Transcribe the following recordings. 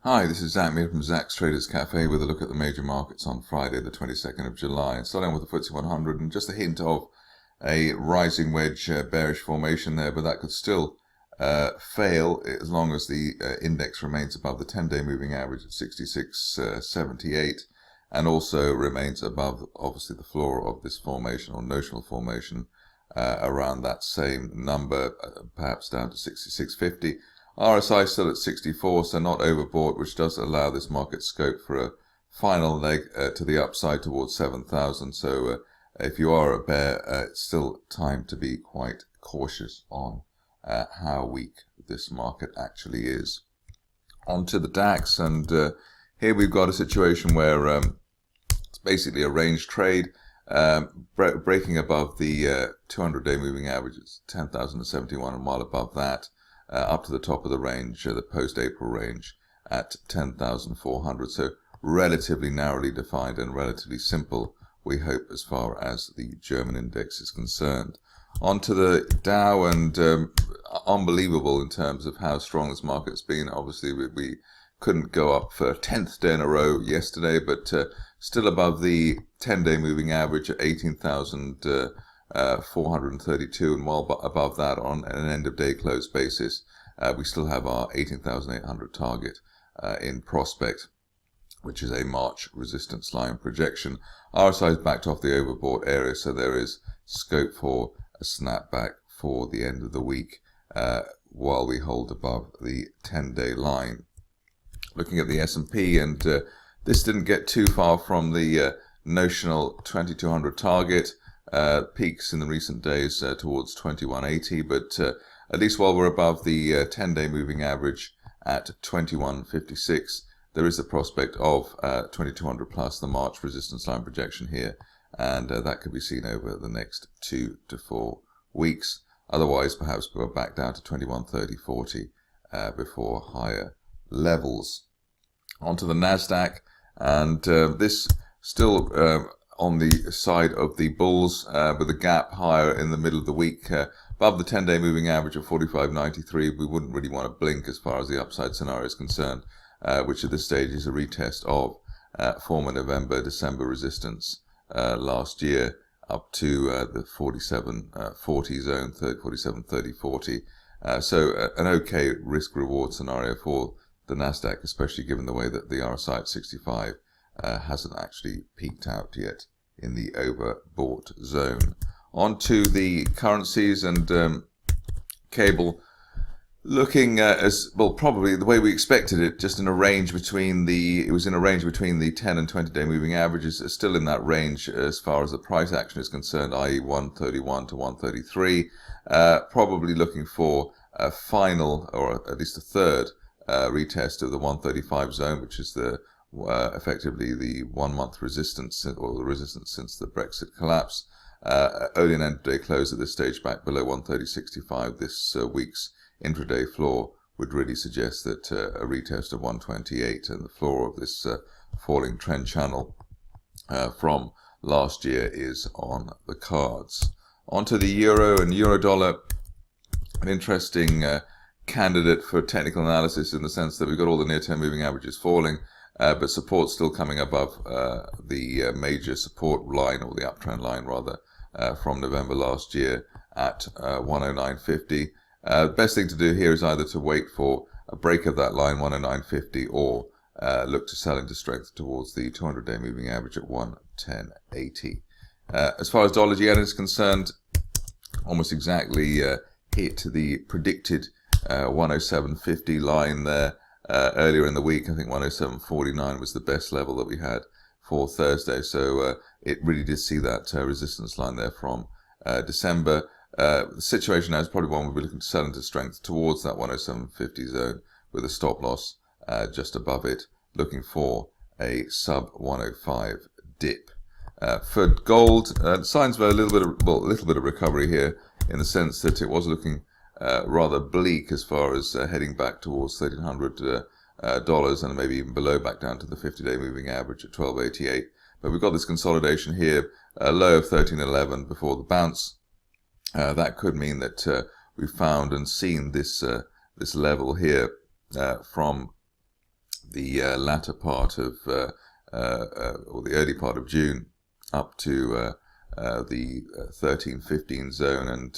Hi, this is Zach Mead from Zach's Traders Cafe with a look at the major markets on Friday, the 22nd of July. Starting with the FTSE 100 and just a hint of a rising wedge bearish formation there, but that could still fail as long as the index remains above the 10-day moving average of 66.78 and also remains above, obviously, the floor of this formation or notional formation around that same number, perhaps down to 66.50. RSI still at 64, so not overbought, which does allow this market scope for a final leg to the upside towards 7,000. So if you are a bear, it's still time to be quite cautious on how weak this market actually is. On to the DAX, and here we've got a situation where it's basically a range trade, breaking above the 200-day moving average. It's 10,071, and while above that, up to the top of the range, the post-April range at 10,400. So relatively narrowly defined and relatively simple, we hope, as far as the German index is concerned. On to the Dow, and unbelievable in terms of how strong this market's been. Obviously, we couldn't go up for a 10th day in a row yesterday, but still above the 10-day moving average at 18,432, and while above that on an end-of-day close basis, we still have our 18,800 target in prospect, which is a March resistance line projection. RSI is backed off the overbought area, so there is scope for a snapback for the end of the week while we hold above the 10-day line. Looking at the S&P, and this didn't get too far from the notional 2,200 target. Peaks in the recent days towards 2180, but at least while we're above the 10-day moving average at 2156, there is a prospect of 2200 plus the March resistance line projection here, and that could be seen over the next 2 to 4 weeks. Otherwise, perhaps we'll go back down to 2130.40 before higher levels. Onto the Nasdaq, and this still on the side of the bulls, with a gap higher in the middle of the week, above the 10-day moving average of 45.93. We wouldn't really want to blink as far as the upside scenario is concerned, which at this stage is a retest of former November-December resistance last year up to the 47.40 zone, 47.30.40. So an okay risk-reward scenario for the Nasdaq, especially given the way that the RSI at 65 hasn't actually peaked out yet in the overbought zone. On to the currencies, and cable looking as well, probably the way we expected it, just in a range between the 10 and 20-day moving averages. It's still in that range as far as the price action is concerned, i.e. 131 to 133. Probably looking for a final, or at least a third retest of the 135 zone, which is the effectively the 1 month resistance, or the resistance since the Brexit collapse. Early and end of day close at this stage back below 130.65. This week's intraday floor would really suggest that a retest of 128 and the floor of this falling trend channel from last year is on the cards. Onto the euro and euro dollar, an interesting candidate for technical analysis in the sense that we've got all the near-term moving averages falling, but support still coming above the major support line, or the uptrend line rather, from November last year at 109.50. The best thing to do here is either to wait for a break of that line, 109.50, or look to sell into strength towards the 200-day moving average at 110.80. As far as dollar yen is concerned, almost exactly hit the predicted 107.50 line there earlier in the week. I think 107.49 was the best level that we had for Thursday, so it really did see that resistance line there from December. The situation now is probably one we'll be looking to sell into strength towards that 107.50 zone with a stop loss just above it, looking for a sub 105 dip. For gold, signs of a little bit of recovery here, in the sense that it was looking rather bleak as far as heading back towards $1,300 and maybe even below, back down to the 50-day moving average at 12.88. But we've got this consolidation here, a low of 13.11 before the bounce. That could mean that we've found and seen this level here from the latter part of or the early part of June up to the 13-15 zone, and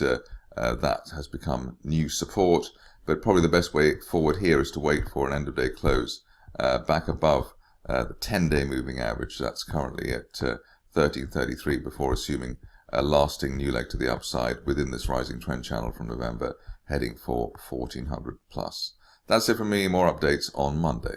that has become new support. But probably the best way forward here is to wait for an end of day close back above the 10-day moving average. That's currently at 1333 before assuming a lasting new leg to the upside within this rising trend channel from November, heading for 1400 plus. That's it from me. More updates on Monday.